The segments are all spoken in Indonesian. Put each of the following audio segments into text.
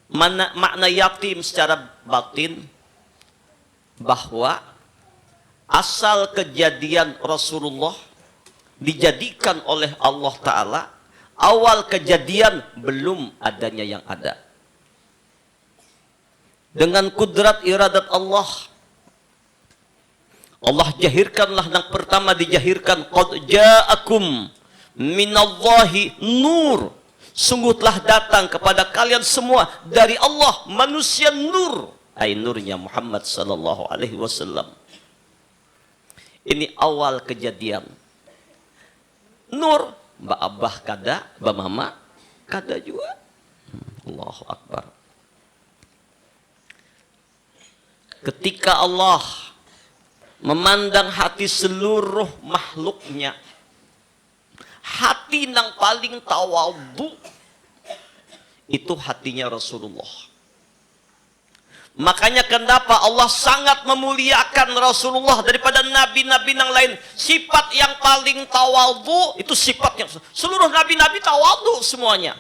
makna yatim secara batin, bahwa asal kejadian Rasulullah dijadikan oleh Allah Ta'ala, awal kejadian belum adanya yang ada. Dengan kudrat iradat Allah, Allah jahirkanlah, yang pertama dijahirkan, qad ja'akum minallahi nur, sungguh telah datang kepada kalian semua dari Allah manusia nur, ay nurnya Muhammad sallallahu alaihi wasallam. Ini awal kejadian. Nur, Mbak Abah kada, Mbak Mama kada juga. Allahu Akbar. Ketika Allah memandang hati seluruh makhluknya, hati yang paling tawadhu itu hatinya Rasulullah. Makanya kenapa Allah sangat memuliakan Rasulullah daripada nabi-nabi yang lain. Sifat yang paling tawadhu itu sifat yang seluruh nabi-nabi tawadhu semuanya.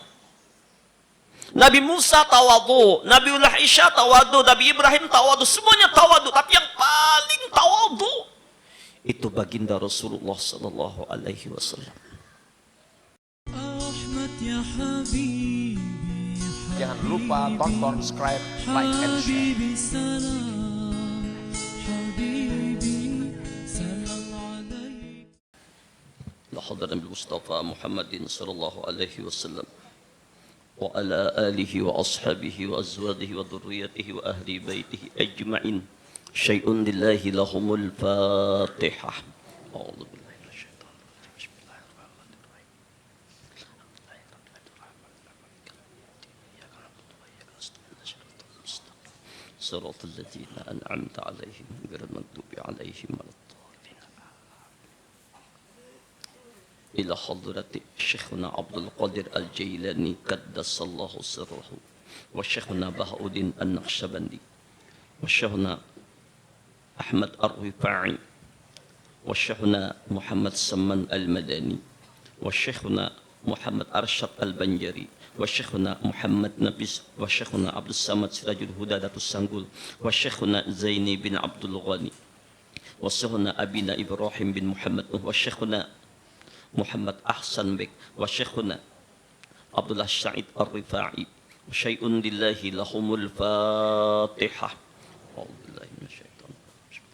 Nabi Musa tawadhu, Nabiullah Isa tawadhu, Nabi Ibrahim tawadhu, semuanya tawadhu. Tapi yang paling tawadhu itu baginda Rasulullah sallallahu alaihi wasallam. Jangan lupa tonton, subscribe, like, and share. Hadratan Mustafa Muhammadin sallallahu alaihi wasallam wa ala alihi wa ashabihi wa azwajihi wa dhurriyyatihi wa ahli baitihi ajma'in. Syai'un lillahi lahumul Fatihah. A'udzu billahi minasyaitonir rajim. Bismillahirrahmanirrahim. Shiratal ladzina an'amta 'alaihim ghairil maghdubi 'alaihim waladdallin. Ila hadrati Syekhuna Abdul Qadir Al-Jailani qaddasallahu sirrahu wa Syekhuna Bahauddin An-Naqsyabandi wa Syekhuna Ahmad Ar-Rifa'i wa Syekhuna Muhammad Samman Al-Madani wa Syekhuna Muhammad Arsyad Al-Banjari wa Syekhuna Muhammad Nabis wa Syekhuna Abdul Samad Sirajul Huda Datus Sanggul wa Syekhuna Zaini bin Abdul Ghani wa Syekhuna Abina Ibrahim bin Muhammad wa Syekhuna Muhammad Ahsan Bek wa Syekhuna Abdullah Sa'id Ar-Rifa'i. Syai'un lillahi lahumul Fatihah. A'udzu billahi minasyaitonir rajim.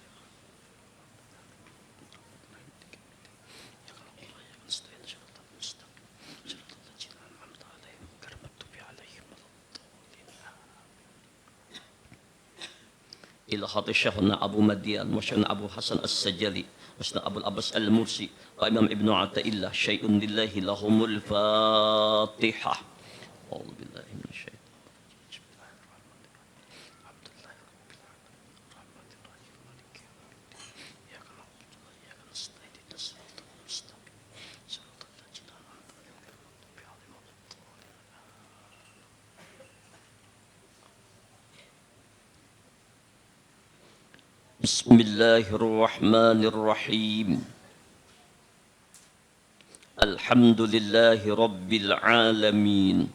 Ila hadis Syekhuna Abu Madian wa Syekhuna Abu Hasan As-Sajali wa Syekhuna Abu Abbas Al-Mursi wa Imam Ibnu Athaillah. Syai'un lillahi lahumul Fatihah. A'udzu billahi minasyaitonir Bismillahirrahmanirrahim. Alhamdulillahi Rabbil Alamin.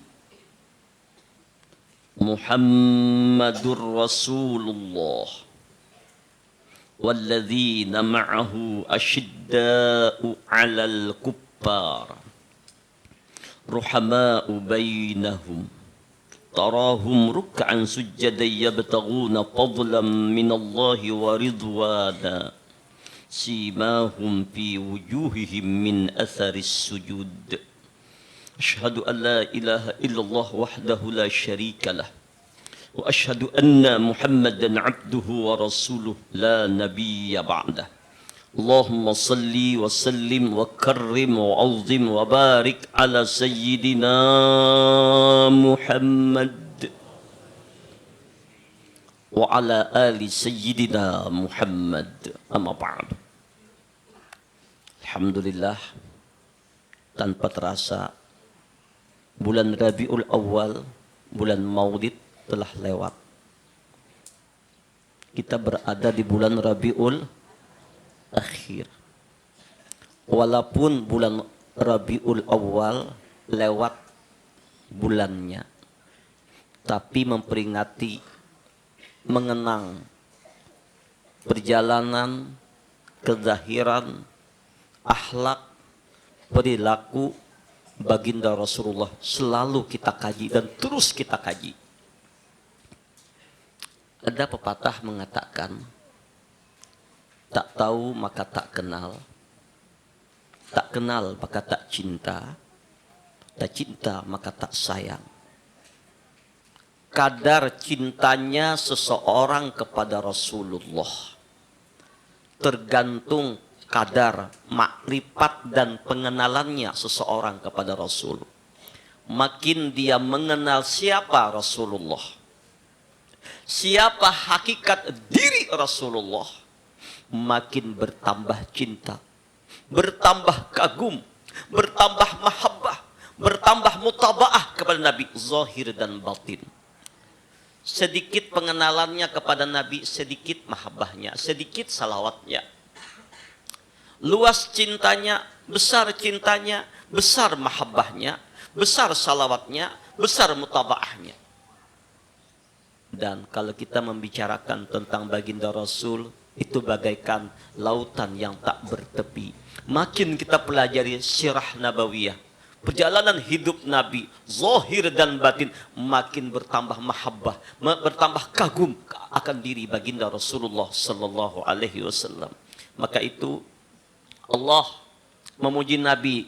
Muhammadur Rasulullah walladzina ma'ahu ashidda'u 'alal kuffar ruhama'u bainahum tarahum ruk'an sujjadan yabtaghuna fadlan minallahi wa ridwana simahum fi wujuhihim min atharis sujud. Asyhadu an la ilaha illallah wahdahu la syarika lah wa asyhadu anna Muhammadan abduhu wa rasuluh la nabiyya ba'dah. Allahumma salli wa sallim wa karrim wa azim wa barik ala sayyidina Muhammad wa ala ali sayyidina Muhammad. Amma ba'd. Alhamdulillah, tanpa terasa bulan Rabiul Awal, bulan Maulid telah lewat. Kita berada di bulan Rabiul Akhir. Walaupun bulan Rabiul Awal lewat bulannya, tapi memperingati, mengenang perjalanan, kezahiran, akhlak, perilaku baginda Rasulullah selalu kita kaji dan terus kita kaji. Ada pepatah mengatakan, tak tahu maka tak kenal, tak kenal maka tak cinta, tak cinta maka tak sayang. Kadar cintanya seseorang kepada Rasulullah tergantung kadar makrifat dan pengenalannya seseorang kepada Rasul. Makin dia mengenal siapa Rasulullah, siapa hakikat diri Rasulullah, makin bertambah cinta, bertambah kagum, bertambah mahabbah, bertambah mutabaah kepada Nabi zahir dan batin. Sedikit pengenalannya kepada Nabi, sedikit mahabbahnya, sedikit salawatnya. Luas cintanya, besar mahabbahnya, besar salawatnya, besar mutabaahnya. Dan kalau kita membicarakan tentang baginda Rasul, itu bagaikan lautan yang tak bertepi. Makin kita pelajari sirah nabawiyah, perjalanan hidup Nabi, zahir dan batin, makin bertambah mahabbah, bertambah kagum akan diri baginda Rasulullah sallallahu alaihi wasallam. Maka itu Allah memuji Nabi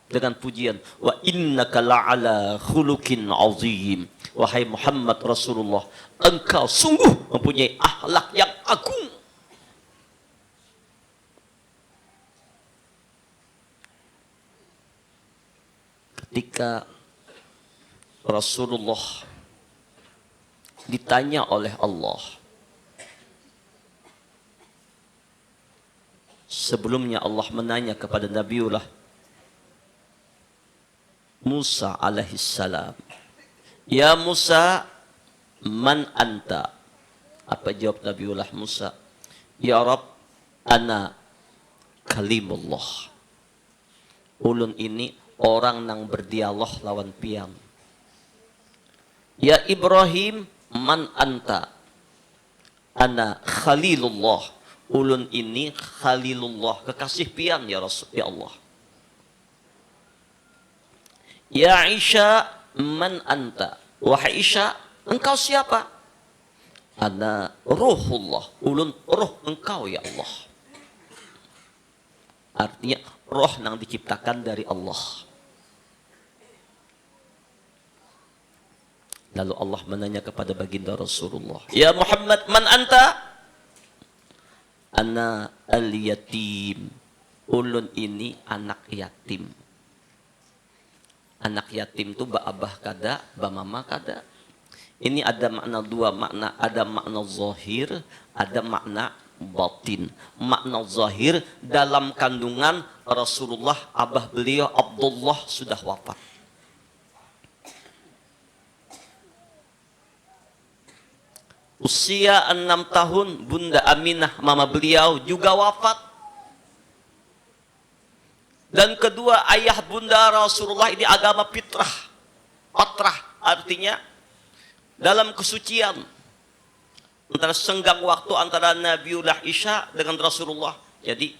dengan pujian, wa innaka la'ala khuluqin azim. Wahai Muhammad Rasulullah, engkau sungguh mempunyai akhlak yang agung. Ketika Rasulullah ditanya oleh Allah, sebelumnya Allah menanya kepada Nabiullah Musa alaihissalam, ya Musa, man anta? Apa jawab Nabiullah Musa? Ya Rab, ana kalimullah. Ulun ini orang nang berdialog lawan piang. Ya Ibrahim, man anta? Ana khalilullah. Ulun ini khalilullah, kekasih piang ya Rasul, ya Allah. Ya Isya, man anta? Wahai Isya, engkau siapa? Ana ruhullah. Ulun roh engkau ya Allah. Artinya roh yang diciptakan dari Allah. Lalu Allah menanya kepada baginda Rasulullah, ya Muhammad, man anta? Ana al-yatim. Ulun ini anak yatim. Anak yatim itu ba abah kada, ba mama kada. Ini ada makna dua makna, ada makna zahir, ada makna batin. Makna zahir, dalam kandungan Rasulullah, abah beliau Abdullah sudah wafat. Usia 6 tahun, Bunda Aminah, mama beliau juga wafat. Dan kedua, ayah bunda Rasulullah ini agama fitrah. Patrah artinya dalam kesucian. Antara senggang waktu antara Nabiullah Isya dengan Rasulullah. Jadi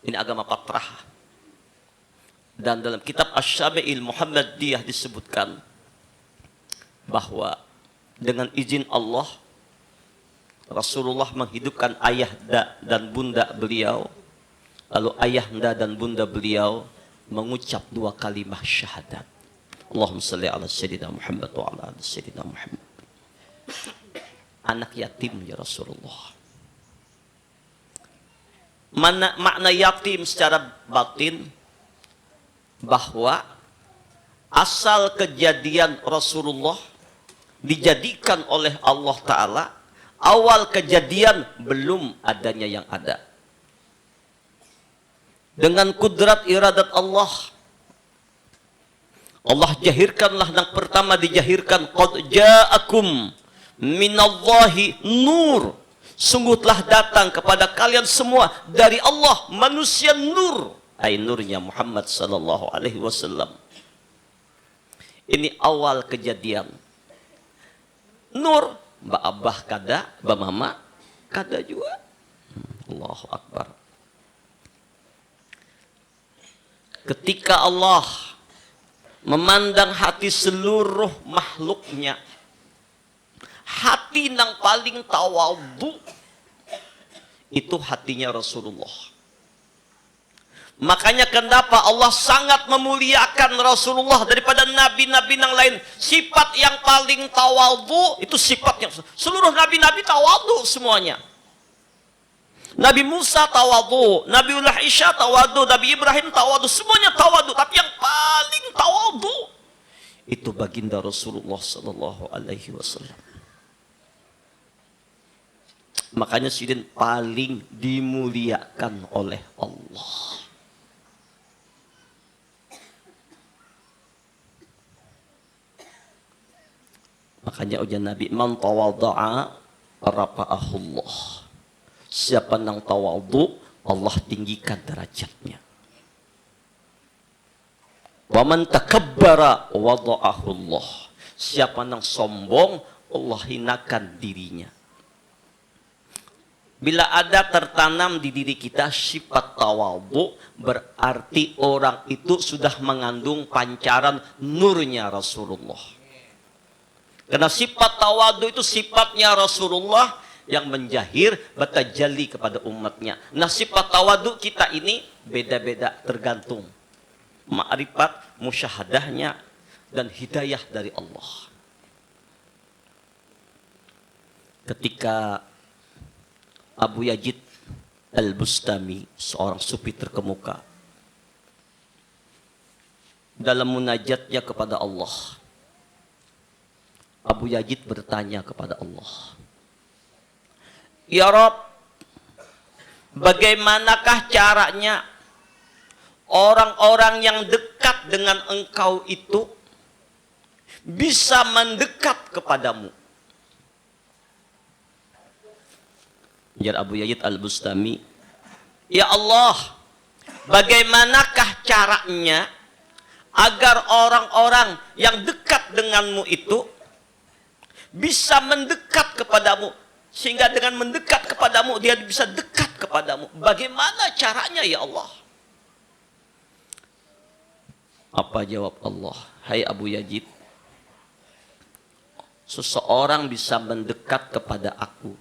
ini agama patrah. Dan dalam kitab Asy-Syama'il Muhammadiyah disebutkan bahwa dengan izin Allah, Rasulullah menghidupkan ayah dan bunda beliau. Lalu ayahanda dan bunda beliau mengucap 2 kalimah syahadat. Allahumma salli ala sayyidina Muhammad wa ala ali sayyidina Muhammad. Anak yatim ya Rasulullah. Makna yatim secara batin, bahwa asal kejadian Rasulullah dijadikan oleh Allah Ta'ala, awal kejadian belum adanya yang ada. Dengan kudrat iradat Allah, Allah jahirkanlah, yang pertama dijahirkan, qad ja'akum minallahi nur. Sungguh telah datang kepada kalian semua dari Allah manusia nur. Ai nurnya Muhammad sallallahu alaihi wasallam. Ini awal kejadian. nur. Mbak Abah kada, Mbak Mama kada juga. Allahu Akbar. Ketika Allah memandang hati seluruh makhluknya, hati yang paling tawadhu itu hatinya Rasulullah. Makanya kenapa Allah sangat memuliakan Rasulullah daripada nabi-nabi yang lain. Sifat yang paling tawadhu itu sifat yang seluruh nabi-nabi tawadhu semuanya. Nabi Musa tawadhu, Nabiullah Isa tawadhu, Nabi Ibrahim tawadhu, semuanya tawadhu. Tapi yang paling tawadhu itu baginda Rasulullah sallallahu alaihi wasallam. Makanya sidin paling dimuliakan oleh Allah. Makanya ujian Nabi, man tawadha'a rafa'ahullah. Siapa yang tawadhu, Allah tinggikan derajatnya. Wa man takabbara wada'ahullah. Siapa yang sombong, Allah hinakan dirinya. Bila ada tertanam di diri kita sifat tawadhu, berarti orang itu sudah mengandung pancaran nurnya Rasulullah. Karena sifat tawadhu itu sifatnya Rasulullah yang menjahir batajalli kepada umatnya. Nah, sifat tawadhu kita ini beda-beda tergantung ma'rifat, musyahadahnya dan hidayah dari Allah. Ketika Abu Yazid Al-Bustami, seorang sufi terkemuka, dalam munajatnya kepada Allah, Abu Yazid bertanya kepada Allah, ya Rabb, bagaimanakah caranya orang-orang yang dekat dengan engkau itu bisa mendekat kepadamu? Ujar Abu Yazid Al-Bustami, ya Allah, bagaimanakah caranya agar orang-orang yang dekat denganmu itu bisa mendekat kepadamu, sehingga dengan mendekat kepadamu dia bisa dekat kepadamu. Bagaimana caranya ya Allah? Apa jawab Allah? Hai Abu Yazid, seseorang bisa mendekat kepada aku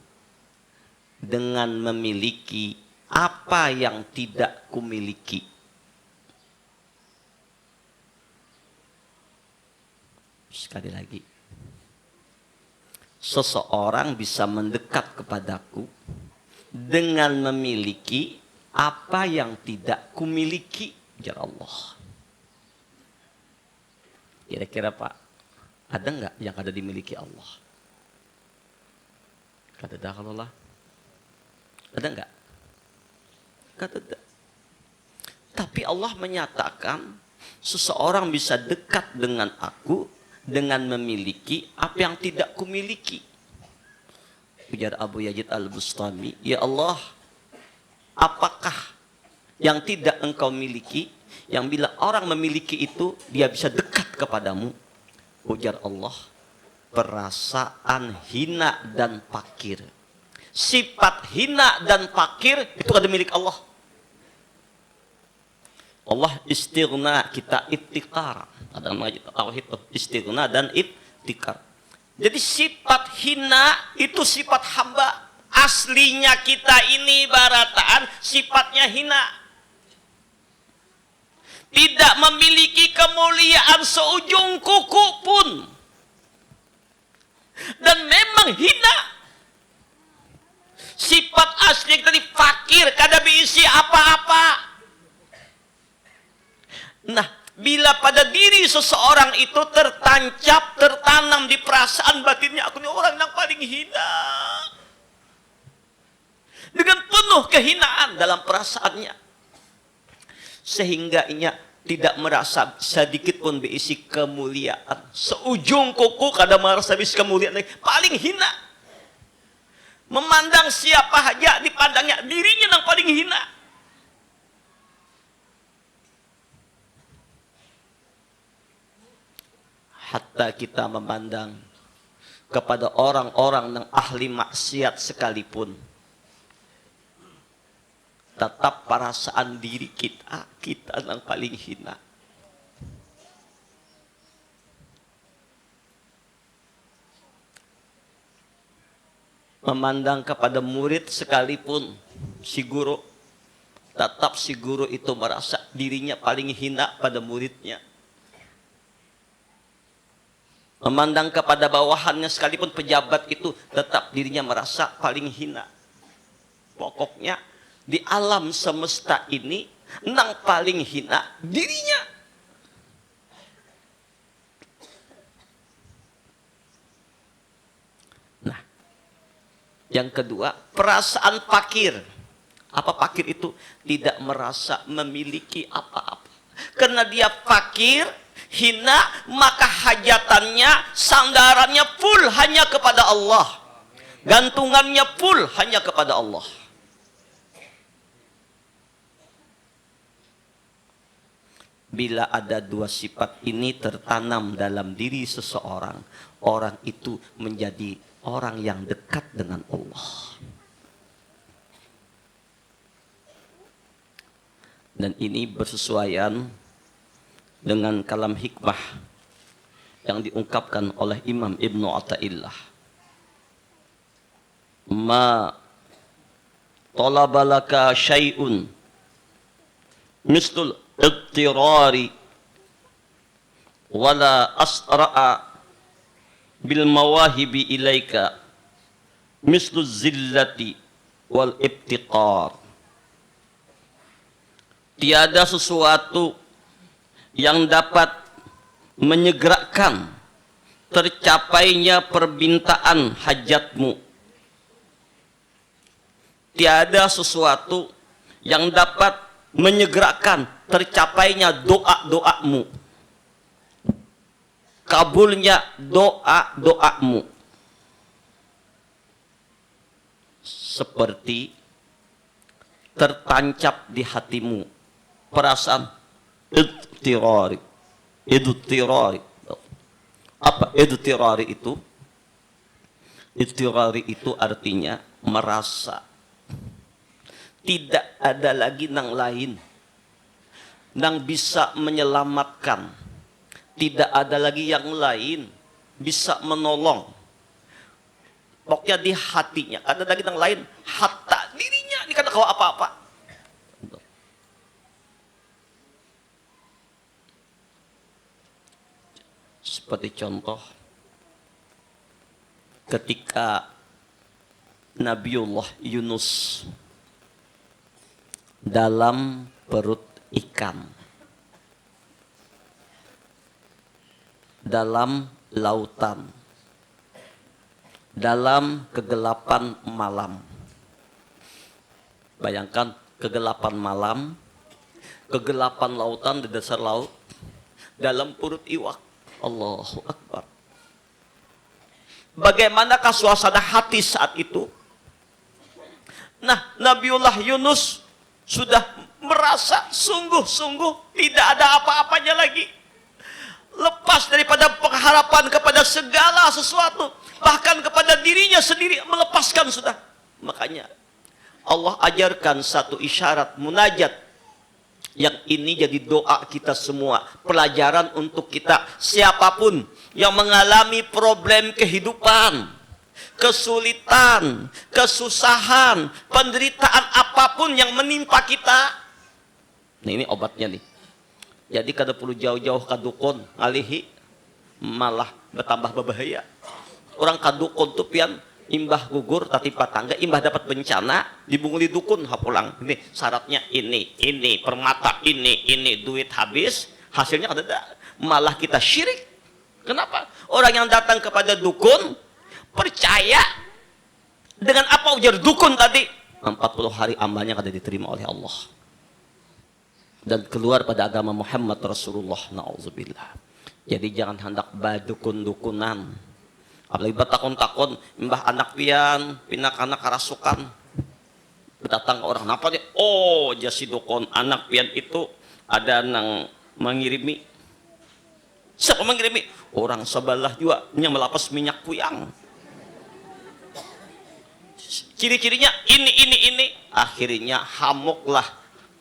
dengan memiliki apa yang tidak kumiliki. Sekali lagi, seseorang bisa mendekat kepadaku dengan memiliki apa yang tidak kumiliki. Ya Allah, kira-kira Pak, ada nggak yang ada dimiliki Allah? Kata dah kalau lah, ada nggak? Kata dah. Tapi Allah menyatakan seseorang bisa dekat dengan aku dengan memiliki apa yang tidak kumiliki. Ujar Abu Yazid Al-Bustami, ya Allah, apakah yang tidak engkau miliki, yang bila orang memiliki itu dia bisa dekat kepadamu? Ujar Allah, perasaan hina dan fakir. Sifat hina dan fakir itu ada milik Allah. Allah istighna, kita iftikar. Ada nama tauhid istighna dan iftikar. Jadi sifat hina itu sifat hamba. Aslinya kita ini barataan sifatnya hina. Tidak memiliki kemuliaan seujung kuku pun. Dan memang hina. Sifat asli yang tadi fakir, kada berisi apa-apa. Nah, bila pada diri seseorang itu tertancap, tertanam di perasaan batinnya, aku ini orang yang paling hina. Dengan penuh kehinaan dalam perasaannya. Sehingga ia tidak merasa sedikit pun berisi kemuliaan. Seujung kuku kada merasa berisi kemuliaan. Paling hina. Memandang siapa saja dipandangnya, dirinya yang paling hina. Hatta kita memandang kepada orang-orang yang ahli maksiat sekalipun, tetap perasaan diri kita yang paling hina. Memandang kepada murid sekalipun, si guru, tetap si guru itu merasa dirinya paling hina pada muridnya. Memandang kepada bawahannya sekalipun, pejabat itu, tetap dirinya merasa paling hina. Pokoknya di alam semesta ini, nang paling hina dirinya. Nah, yang kedua, perasaan fakir. Apa fakir itu? Tidak merasa memiliki apa-apa. Karena dia fakir, hina, maka hajatannya, sandarannya full hanya kepada Allah. Gantungannya full hanya kepada Allah. Bila ada dua sifat ini tertanam dalam diri seseorang, orang itu menjadi orang yang dekat dengan Allah. Dan ini bersesuaian dengan kalam hikmah yang diungkapkan oleh Imam Ibnu Athaillah. Ma talabalaka syai'un mislul ittirari wala asra'a bil mawahibi ilaika mislul zillati wal ibtiqar. Tiada sesuatu yang dapat menyegerakan tercapainya permintaan hajatmu. Tiada sesuatu yang dapat menyegerakan tercapainya doa-doamu, kabulnya doa-doamu, seperti tertancap di hatimu perasaan idtirari. Apa idtirari itu? Idtirari itu artinya merasa tidak ada lagi nang lain nang bisa menyelamatkan, tidak ada lagi yang lain bisa menolong. Pokoknya di hatinya ada lagi nang lain, hatta dirinya ini kada kau apa-apa. Seperti contoh ketika Nabiullah Yunus dalam perut ikan, dalam lautan, dalam kegelapan malam. Bayangkan kegelapan malam, kegelapan lautan di dasar laut, dalam perut iwak. Allahu Akbar. Bagaimanakah suasana hati saat itu? Nah, Nabiullah Yunus sudah merasa sungguh-sungguh tidak ada apa-apanya lagi. Lepas daripada pengharapan kepada segala sesuatu, bahkan kepada dirinya sendiri melepaskan sudah. Makanya Allah ajarkan satu isyarat munajat, yang ini jadi doa kita semua, pelajaran untuk kita. Siapapun yang mengalami problem kehidupan, kesulitan, kesusahan, penderitaan apapun yang menimpa kita, nah ini obatnya nih. Jadi kada perlu jauh-jauh ke dukun ngalihi, malah bertambah berbahaya. Orang ke dukun tuh pian imbah gugur tatipa tangga, imbah dapat bencana dibunguli dukun hapulang. Ini syaratnya ini permata ini duit habis, hasilnya ada, malah kita syirik. Kenapa? Orang yang datang kepada dukun percaya dengan apa ujar dukun tadi, 40 hari amalnya kada diterima oleh Allah dan keluar pada agama Muhammad Rasulullah. Na'udzubillah. Jadi jangan hendak badukun-dukunan. Apalagi batakon-takon, mbah anak pian, pinak anak karasukan. Datang ke orang, napa dia? Oh, jasi dukun anak pian itu ada nang mengirimi Siapa mengirimi? Orang sebelah juga yang melapas minyak kuyang. Ciri-cirinya ini. Akhirnya hamuklah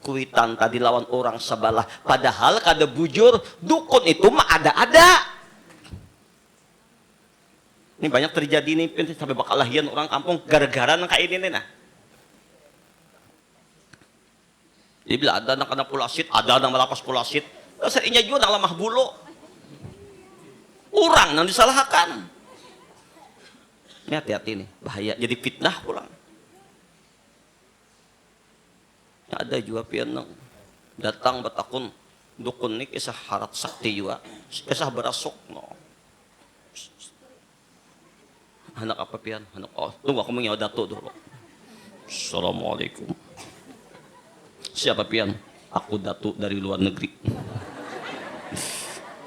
kuitan tadi lawan orang sebelah. Padahal kada bujur, dukun itu mah ada-ada. Ini banyak terjadi nih, sampai bakal lahian orang kampung gara-gara nang kayak ini nah. Jadi bila ada nang kena pulasit, ada nang melapas pulasit, seringnya juga nang lemah bulu. Orang nang disalahkan. Ini hati-hati nih, bahaya jadi fitnah pulang. Ada juga pian nang datang batakun dukun nih kisah harat sakti juga, kisah berasuk no. Anak apa pian? Anak tunggu aku menyawa dato dulu. Assalamualaikum. Siapa pian? Aku dato dari luar negeri.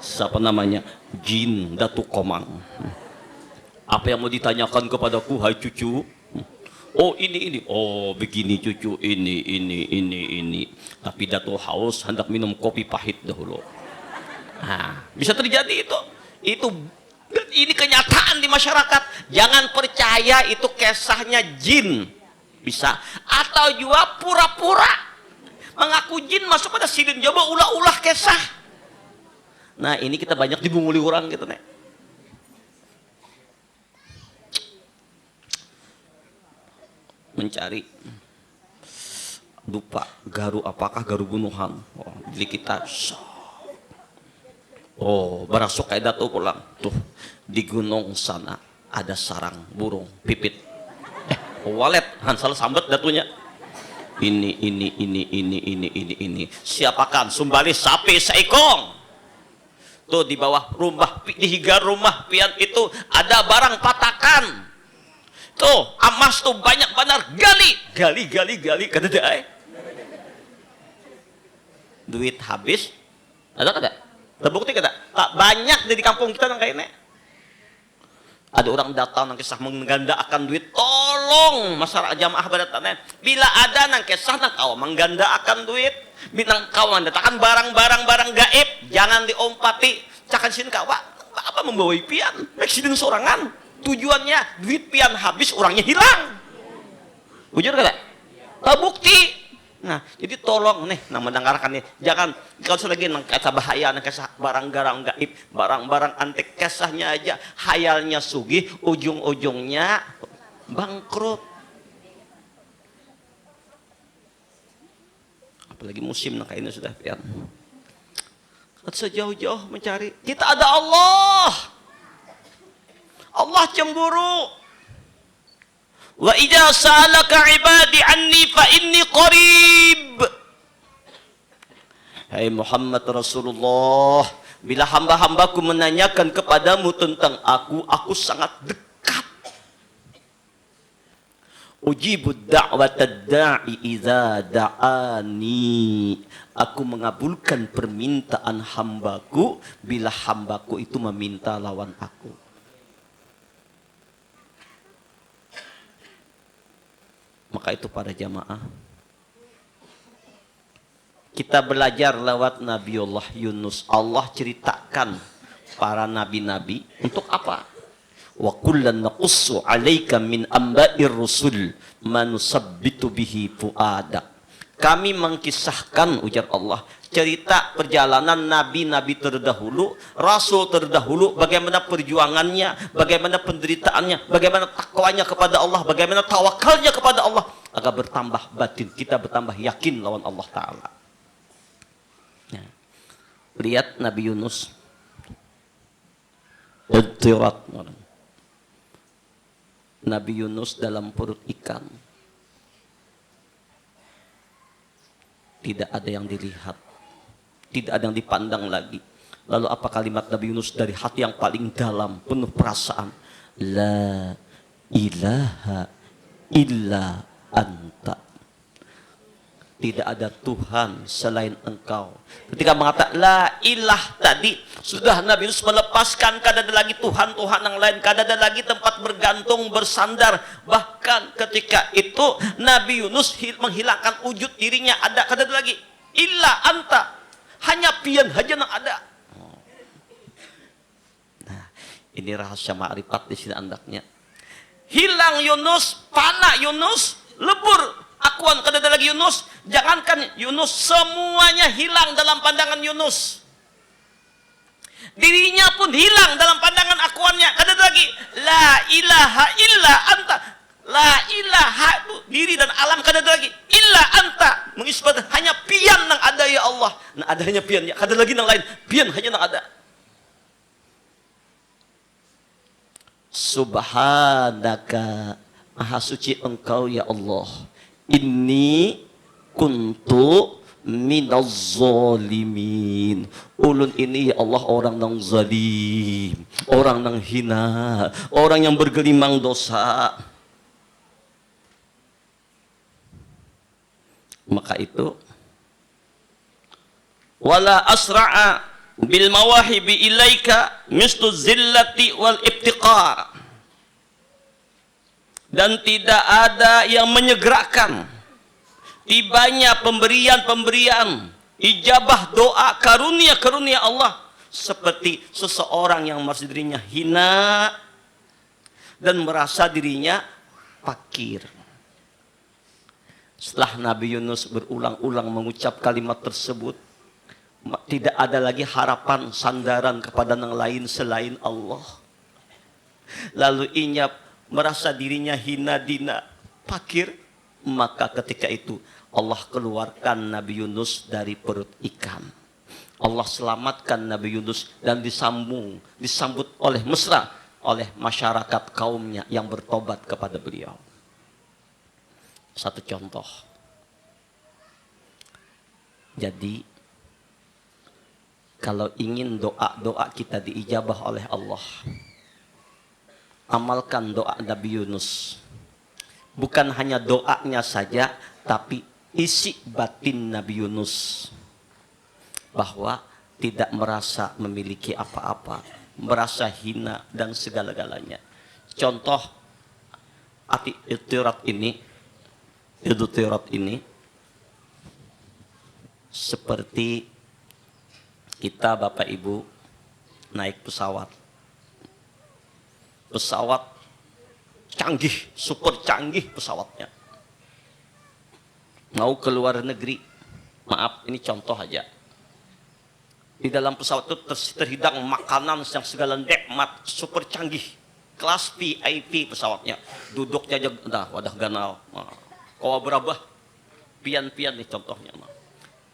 Siapa namanya? Jin Datuk Komang. Apa yang mau ditanyakan kepadaku, hai cucu? Oh ini. Oh begini cucu, ini. Tapi Datuk haus, hendak minum kopi pahit dahulu. Nah, bisa terjadi itu. Ini kenyataan di masyarakat. Jangan percaya itu kisahnya jin. Bisa. Atau juga pura-pura mengaku jin masuk pada sidin coba ulah-ulah kisah. Nah ini kita banyak dibunguli orang gitu nih. Mencari lupa garu apakah garu bunuhan. Oh, jadi kita berasuk kayak datu pulang tuh di gunung sana ada sarang burung pipit. Walet Hansal sambet datunya. Ini. Siapakan Sumbalis sapi seikong. Tuh di bawah rumah, di higar rumah pian itu ada barang patakan. Tuh emas tuh banyak benar, gali kada ada. Duit habis, ada kada? Terbukti kada? Tak banyak di kampung kita nang kayaknya. Ada orang datang nang kisah menggandakan duit, tolong masyarakat jamaah badatannya. Bila ada nang kisah nang kau menggandakan duit, bintang kau mendatangkan barang gaib, jangan diompati. Cakan sin kawa, apa membawa pian? Eksiden sorangan. Tujuannya duit pian habis, orangnya hilang. Bujur kada? Terbukti. Nah, jadi tolong nih, nah mendengarkan nih, jangan kalau lagi nang kata bahaya, nang kisah barang-barang gaib, barang-barang antik, kisahnya aja, hayalnya sugih, ujung-ujungnya bangkrut. Apalagi musim nang kayak ini sudah pian. Sejauh-jauh mencari, kita ada Allah. Allah cemburu. Wa idza sa'alaka 'ibadi 'anni fa inni qarib. Hai Muhammad Rasulullah, bila hamba-hambaku menanyakan kepadamu tentang aku sangat dekat. Ujibud da'watad da'i idza da'ani. Aku mengabulkan permintaan hambaku bila hambaku itu meminta lawan aku. Maka itu para jamaah, kita belajar lewat Nabiullah Yunus. Allah ceritakan para nabi-nabi untuk apa? Wa kullan naqussu 'alaika min amba'ir rusul ma nusabbitu bihi fuadak. Kami mengkisahkan, ujar Allah, cerita perjalanan nabi-nabi terdahulu, rasul terdahulu, bagaimana perjuangannya, bagaimana penderitaannya, bagaimana takwanya kepada Allah, bagaimana tawakalnya kepada Allah, agar bertambah batin kita, bertambah yakin lawan Allah Ta'ala. Ya. Lihat Nabi Yunus. Nabi Yunus dalam perut ikan. Tidak ada yang dilihat, tidak ada yang dipandang lagi. Lalu apa kalimat Nabi Yunus dari hati yang paling dalam, penuh perasaan? La ilaha illa anta. Tidak ada Tuhan selain engkau. Ketika mengatakan la ilah tadi, sudah Nabi Yunus melepaskan, kada ada lagi Tuhan-Tuhan yang lain, kada ada lagi tempat bergantung, bersandar. Bahkan ketika itu Nabi Yunus menghilangkan wujud dirinya, ada kada ada lagi illa anta, hanya pian saja yang ada. Ini rahasia ma'rifat di sini andaknya. Hilang Yunus, pana Yunus, lebur akuan kada ada lagi Yunus. Jangankan Yunus, semuanya hilang dalam pandangan Yunus. Dirinya pun hilang dalam pandangan akuannya. Kada ada lagi la ilaha illa anta. La ilaha itu diri dan alam kada ada lagi. Illa anta mengisbat hanya pian nang ada ya Allah. Nah ada hanya pian ya. Kada lagi nang lain. Pian hanya nang ada. Subhanaka, maha suci engkau ya Allah. Inni kuntu minaz zalimin. Ulun ini ya Allah orang nang zalim, orang nang hina, orang yang bergelimang dosa. Maka itu wala asra'a bil mawahibi ilaika mislu zillati wal ibtiqar. Dan tidak ada yang menyegerakan tibanya pemberian-pemberian, ijabah doa, karunia-karunia Allah seperti seseorang yang merasa dirinya hina dan merasa dirinya fakir. Setelah Nabi Yunus berulang-ulang mengucap kalimat tersebut, tidak ada lagi harapan sandaran kepada yang lain selain Allah. Lalu ia merasa dirinya hina dina, fakir. Maka ketika itu Allah keluarkan Nabi Yunus dari perut ikan. Allah selamatkan Nabi Yunus dan disambut oleh mesra oleh masyarakat kaumnya yang bertobat kepada beliau. Satu contoh. Jadi kalau ingin doa-doa kita diijabah oleh Allah, amalkan doa Nabi Yunus. Bukan hanya doanya saja, tapi isi batin Nabi Yunus. Bahwa tidak merasa memiliki apa-apa, merasa hina dan segala-galanya. Contoh idtirat ini seperti kita Bapak Ibu naik pesawat canggih, super canggih pesawatnya, mau ke luar negeri. Maaf, ini contoh aja. Di dalam pesawat itu terhidang makanan yang segala nikmat, super canggih, kelas VIP pesawatnya. Duduknya aja wadah ganal, kawa berabah, pian-pian nih contohnya.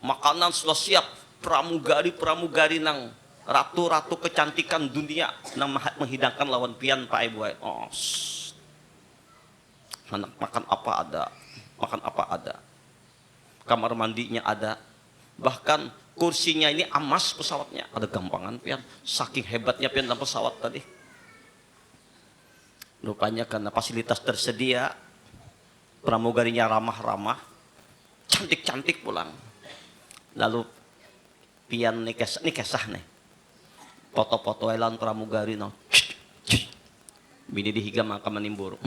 Makanan sudah siap, pramugari nang ratu-ratu kecantikan dunia nang menghidangkan lawan pian Pak Ibu. Makan apa ada, kamar mandinya ada, bahkan kursinya ini emas pesawatnya, ada gampangan pian, saking hebatnya pian dalam pesawat tadi. Rupanya karena fasilitas tersedia, pramugarinya ramah-ramah, cantik-cantik pulang. Lalu pian nih kesah nih, foto-foto elan pramugari no, bini dihiga maka menimbur.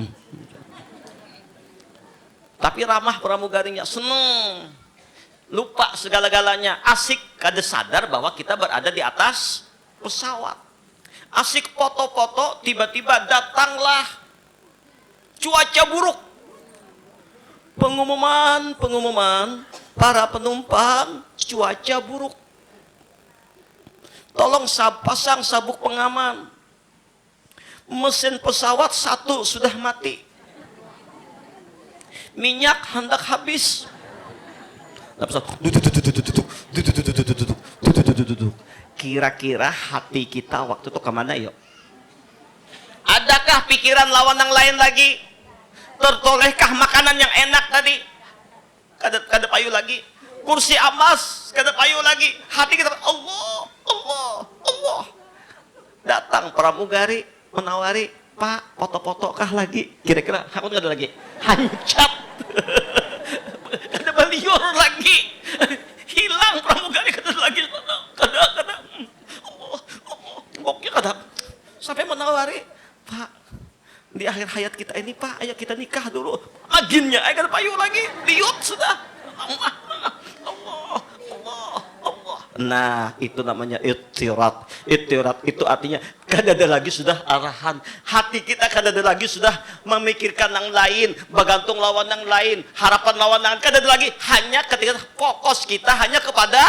Tapi ramah pramugarinya, seneng, lupa segala-galanya, asik, kada sadar bahwa kita berada di atas pesawat. Asik foto-foto, tiba-tiba datanglah cuaca buruk. Pengumuman, para penumpang, cuaca buruk. Tolong pasang sabuk pengaman. Mesin pesawat satu sudah mati. Minyak hendak habis. Kira-kira hati kita waktu itu kemana yuk? Adakah pikiran lawan yang lain lagi? Tertolehkah makanan yang enak tadi? Kada payu lagi. Kursi emas, kada payu lagi. Hati kita Allah. Datang pramugari menawari, Pak, foto-foto kah lagi? Kira-kira aku nggak ada lagi. Hancat. Kada balior lagi. Hilang pramugari kada lagi. Kada. Allah. Boknya kada. Sampai menawari, Pak, di akhir hayat kita ini, Pak, ayo kita nikah dulu. Aginnya, ayo kada payu lagi. Diut sudah. Allah. Nah, itu namanya ittirat. Ittirat itu artinya kadada lagi sudah arahan. Hati kita kadada lagi sudah memikirkan yang lain, bergantung lawan yang lain, harapan lawan yang kadada lagi hanya ketika fokus kita hanya kepada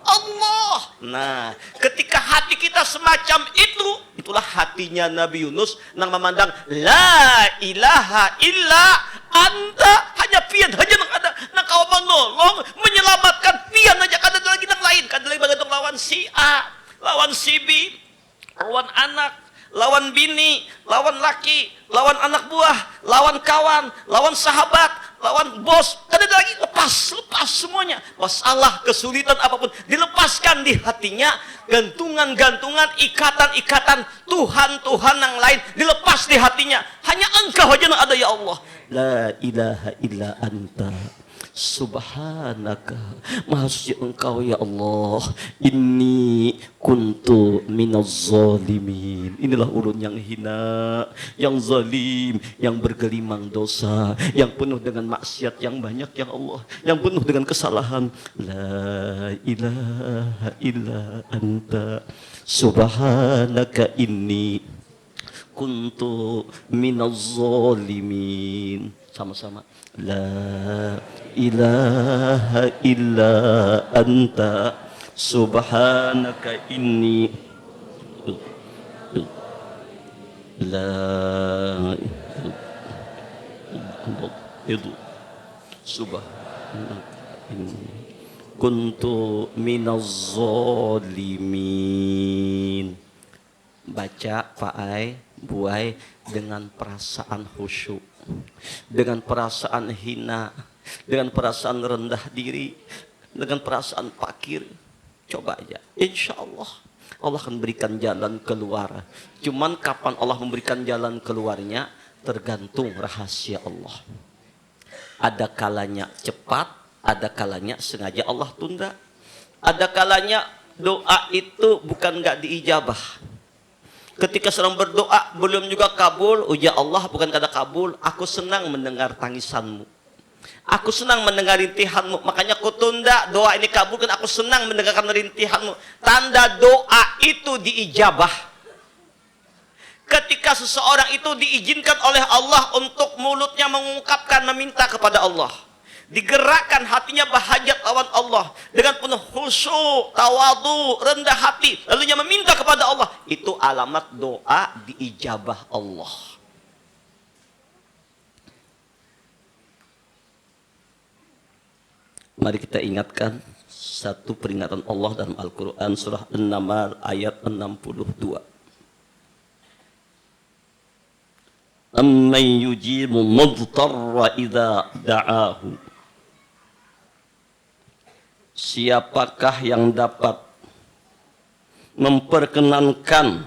Allah. Nah, ketika hati kita semacam itu, itulah hatinya Nabi Yunus yang memandang la ilaha illa anta, hanya pian aja nang ada nang kau menolong menyelamatkan pian aja, kada lagi nang lain, kada lagi bergantung lawan si A, lawan si B, lawan anak, lawan bini, lawan laki, lawan anak buah, lawan kawan, lawan sahabat, lawan bos, kada lagi, lepas semuanya. Masalah kesulitan apapun dilepaskan di hatinya, gantungan-gantungan, ikatan-ikatan Tuhan yang lain dilepas di hatinya. Hanya Engkau aja yang ada ya Allah. La ilaha illa anta subhanaka, maha suci Engkau ya Allah, inni kuntu minaz zalimin. Inilah ulun yang hina, yang zalim, yang bergelimang dosa, yang penuh dengan maksiat yang banyak ya Allah, yang penuh dengan kesalahan. La ilaha illa anta subhanaka inni kuntu minaz zalimin. Sama-sama. La ilaha illa anta subhanaka inni la itu subhanaka inni kuntu minaz zalimin. Baca Pak Ai, Bu Ai dengan perasaan khusyuk, dengan perasaan hina, dengan perasaan rendah diri, dengan perasaan fakir. Coba aja, insya Allah Allah akan berikan jalan keluar. Cuman kapan Allah memberikan jalan keluarnya tergantung rahasia Allah. Ada kalanya cepat, ada kalanya sengaja Allah tunda. Ada kalanya doa itu bukan nggak diijabah. Ketika sedang berdoa belum juga kabul, ujar Allah bukan kada kabul, aku senang mendengar tangisanmu, aku senang mendengar rintihanmu, makanya aku tunda doa ini kabulkan, aku senang mendengarkan rintihanmu. Tanda doa itu diijabah ketika seseorang itu diizinkan oleh Allah untuk mulutnya mengungkapkan meminta kepada Allah, digerakkan hatinya berhajat lawan Allah dengan penuh khusyuk, tawadu, rendah hati, lalunya meminta kepada Allah. Itu alamat doa diijabah Allah. Mari kita ingatkan satu peringatan Allah dalam Al-Quran surah An-Naml ayat 62. Amman yujibu mudtarra idza da'ahu. Siapakah yang dapat memperkenankan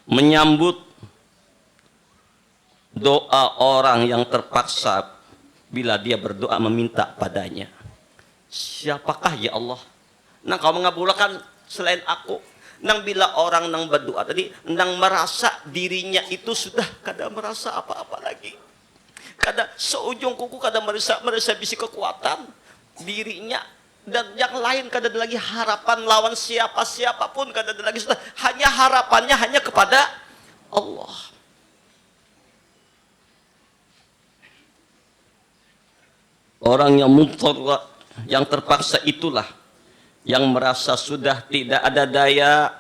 menyambut doa orang yang terpaksa bila dia berdoa meminta padanya? Siapakah ya Allah? Nang kau mengabulkan selain aku. Nang bila orang nang berdoa tadi nang merasa dirinya itu sudah kada merasa apa-apa lagi. Kada seujung kuku kada merasa bisi kekuatan dirinya. Dan yang lain kada ada lagi harapan lawan siapapun, kada ada lagi, sudah hanya harapannya hanya kepada Allah. Orang yang mudtar, yang terpaksa itulah yang merasa sudah tidak ada daya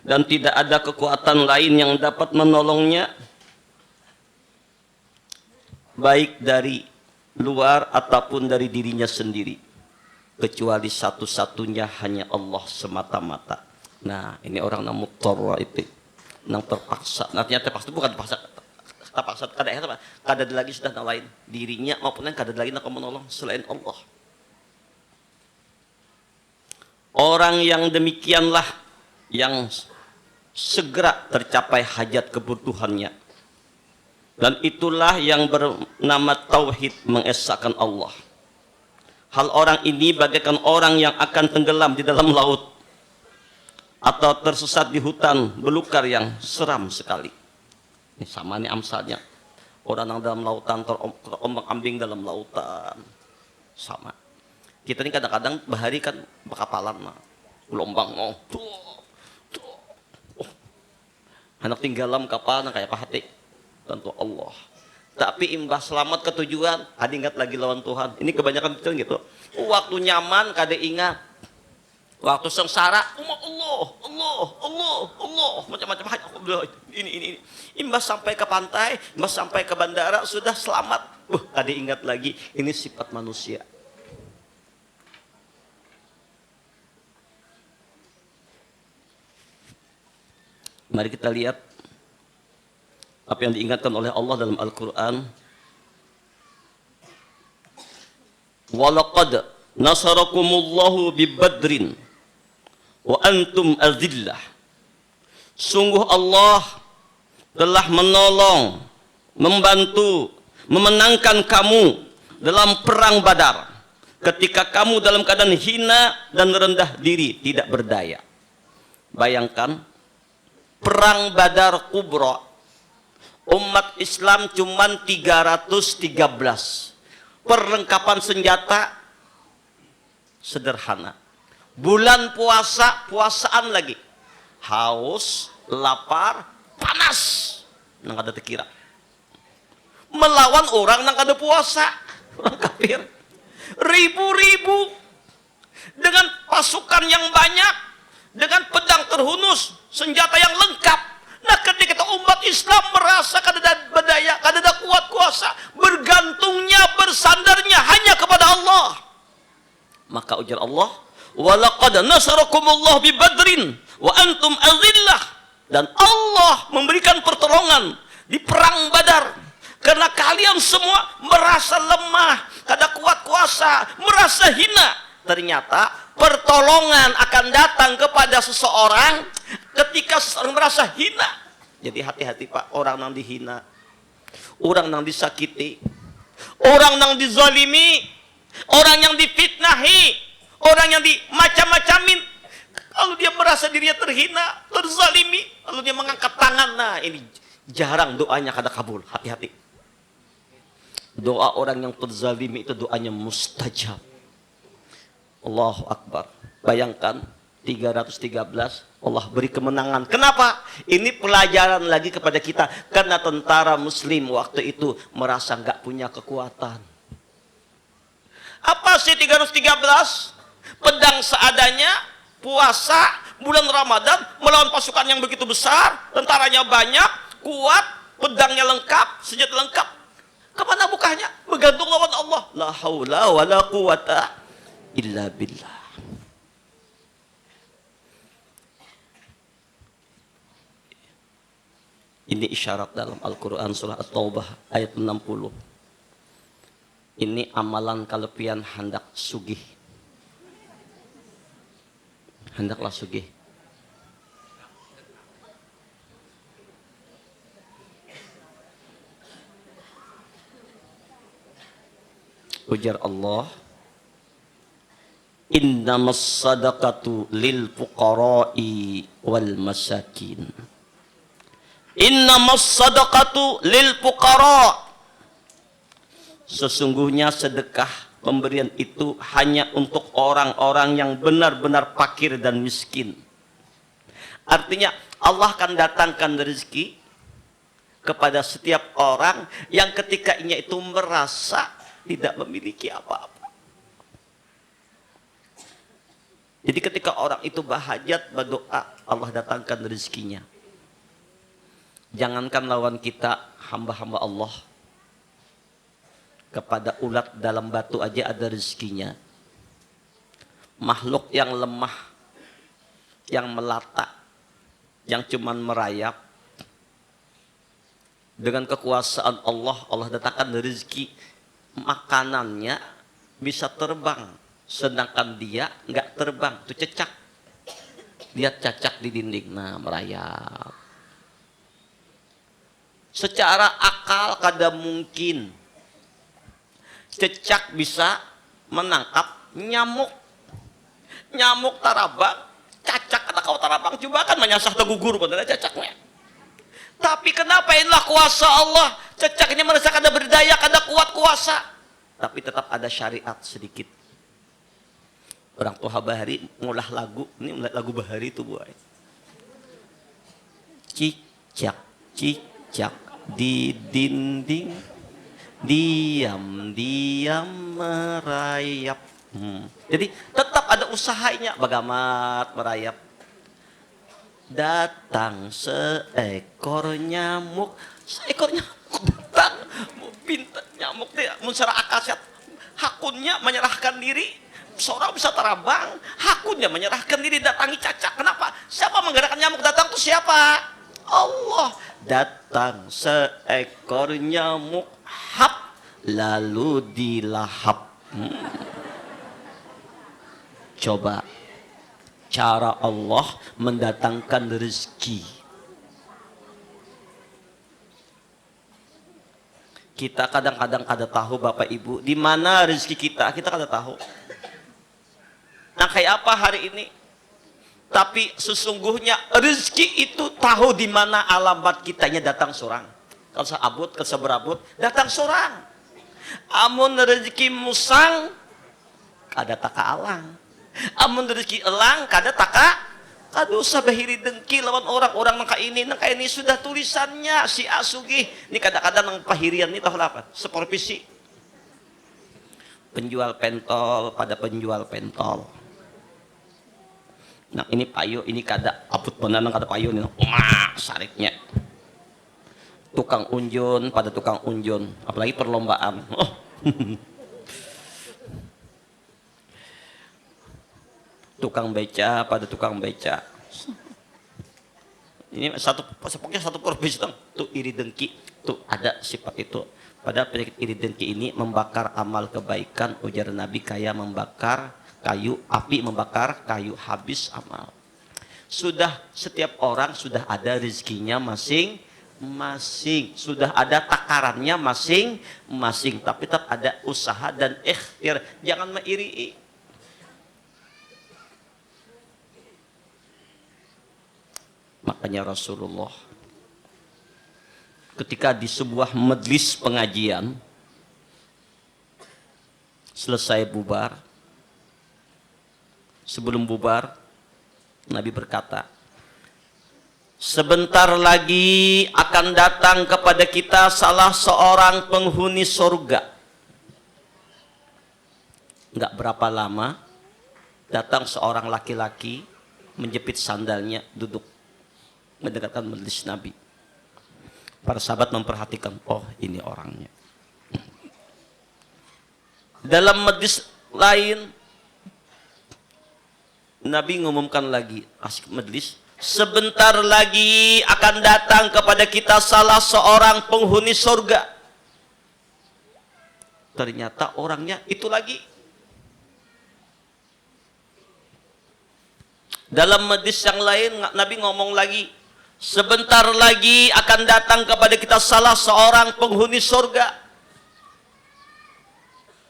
dan tidak ada kekuatan lain yang dapat menolongnya, baik dari luar ataupun dari dirinya sendiri, kecuali satu-satunya hanya Allah semata-mata. Nah, ini orang yang mudtar itu, yang terpaksa. Nantinya terpaksa bukan terpaksa, kada ada lagi sudah lain dirinya maupun yang kada ada lagi nak menolong selain Allah. Orang yang demikianlah yang segera tercapai hajat kebutuhannya, dan itulah yang bernama tauhid, mengesahkan Allah. Hal orang ini bagaikan orang yang akan tenggelam di dalam laut atau tersesat di hutan belukar yang seram sekali. Ini sama nih amsalnya. Orang yang dalam lautan terombang-ambing dalam lautan. Sama. Kita ini kadang-kadang bahari kan bakapalan mah. Gelombang mau. Anak tinggalam kapal kayak pahati. Tentu Allah. Tapi imbas selamat ke tujuan, ada ingat lagi lawan Tuhan. Ini kebanyakan betul gitu. Waktu nyaman kada ingat. Waktu sengsara, Allah, macam-macam ini. Imbas sampai ke pantai, imbas sampai ke bandara sudah selamat. Kada ingat lagi. Ini sifat manusia. Mari kita lihat apa yang diingatkan oleh Allah dalam Al-Quran. Walaqad nasarakumullahu bibadrin wa antum azillah. Sungguh Allah telah menolong, membantu, memenangkan kamu dalam perang Badar ketika kamu dalam keadaan hina dan rendah diri, tidak berdaya. Bayangkan perang Badar Kubra, umat Islam cuman 313. Perlengkapan senjata sederhana. Bulan puasa, puasaan lagi. Haus, lapar, panas. Nang kada terkira. Melawan orang nang kada puasa. Orang kafir. Ribu-ribu. Dengan pasukan yang banyak. Dengan pedang terhunus. Senjata yang lengkap. Nah ketika umat Islam merasa kada ada berdaya, kada ada kuat kuasa, bergantungnya, bersandarnya hanya kepada Allah. Maka ujar Allah, walaqad nasarakumullah bi badrin wa antum azillah. Dan Allah memberikan pertolongan di perang Badar karena kalian semua merasa lemah, kada kuat kuasa, merasa hina. Ternyata pertolongan akan datang kepada seseorang ketika seseorang merasa hina. Jadi hati-hati Pak, orang yang dihina, orang yang disakiti, orang yang dizalimi, orang yang difitnahi, orang yang dimacam-macamin. Kalau dia merasa dirinya terhina, terzalimi, lalu dia mengangkat tangan, nah ini jarang doanya kada kabul. Hati-hati. Doa orang yang terzalimi itu doanya mustajab. Allahu Akbar. Bayangkan 313 Allah beri kemenangan. Kenapa? Ini pelajaran lagi kepada kita. Karena tentara muslim waktu itu merasa nggak punya kekuatan. Apa sih 313? Pedang seadanya, puasa, bulan Ramadan, melawan pasukan yang begitu besar, tentaranya banyak, kuat, pedangnya lengkap, senjata lengkap. Kemana bukanya? Bergantung lawan Allah. La haula wa la quwata illa billah. Ini isyarat dalam Al-Quran surah At-Taubah ayat 60. Ini amalan kalepian hendak sugih. Hendaklah sugih. Ujar Allah, innamas sadaqatu lil fuqara'i wal masakin. Innamas sadaqatu lil fuqara. Sesungguhnya sedekah pemberian itu hanya untuk orang-orang yang benar-benar fakir dan miskin. Artinya Allah akan datangkan rezeki kepada setiap orang yang ketika ia itu merasa tidak memiliki apa-apa. Jadi ketika orang itu berhajat, berdoa, Allah datangkan rezekinya. Jangankan lawan kita, hamba-hamba Allah, kepada ulat dalam batu aja ada rezekinya. Makhluk yang lemah, yang melata, yang cuman merayap, dengan kekuasaan Allah, Allah datangkan rezeki, makanannya bisa terbang, sedangkan dia nggak terbang, itu cecak. Dia cacak di dinding, nah merayap. Secara akal kada mungkin cecak bisa menangkap nyamuk. Nyamuk tarabang, cacak kata kau tarabang juga kan menyasar tegugur pada cacaknya. Tapi kenapa inilah kuasa Allah? Cecak ini merasa kada berdaya, kada kuat kuasa. Tapi tetap ada syariat sedikit. Orang tua Bahari ngulah lagu, ini lagu Bahari itu buat. Cicak, cicak di dinding, diam-diam merayap. Jadi tetap ada usahanya, bagamat merayap. Datang seekor nyamuk datang, pintar nyamuk teh munsara akasat, hakunnya menyerahkan diri. Seorang bisa terbang, hakunnya menyerahkan diri datangi cacak. Kenapa? Siapa menggerakkan nyamuk datang itu siapa? Allah. Datang seekor nyamuk, hap, lalu dilahap. Coba cara Allah mendatangkan rezeki. Kita kadang-kadang kada tahu Bapak Ibu, di mana rezeki kita kada tahu. Nah kayak apa hari ini? Tapi sesungguhnya rezeki itu tahu di mana alamat kitanya datang sorang. Kalau seabut, kalau seberabut, datang sorang. Amun rezeki musang, kada taka alang. Amun rezeki elang, kada taka. Kada usah bahiri dengki lawan orang-orang nangka ini sudah tulisannya si Asugi. Ini kadang-kadang nang pahirian ini tahu apa? Supervisi. Penjual pentol pada penjual pentol. Nah ini payu, ini kada aput penanang kada payu ini, sariknya. Tukang unjun pada tukang unjun, apalagi perlombaan. Oh. Tukang beca pada tukang beca. Ini pokoknya satu profesi tuh iri dengki, tuh ada sifat itu. Pada penyakit iri dengki ini membakar amal kebaikan, ujar Nabi, kayak membakar kayu, api membakar kayu, habis amal. Sudah setiap orang sudah ada rezekinya masing-masing, sudah ada takarannya masing-masing, tapi tetap ada usaha dan ikhtiar, jangan meiri. Makanya Rasulullah ketika di sebuah majelis pengajian selesai bubar, sebelum bubar, Nabi berkata, sebentar lagi akan datang kepada kita salah seorang penghuni surga. Enggak berapa lama, datang seorang laki-laki menjepit sandalnya, duduk mendekatkan majelis Nabi. Para sahabat memperhatikan, oh ini orangnya. Dalam majelis lain, Nabi ngumumkan lagi, asik majelis, sebentar lagi akan datang kepada kita salah seorang penghuni surga. Ternyata orangnya itu lagi. Dalam majelis yang lain Nabi ngomong lagi, sebentar lagi akan datang kepada kita salah seorang penghuni surga.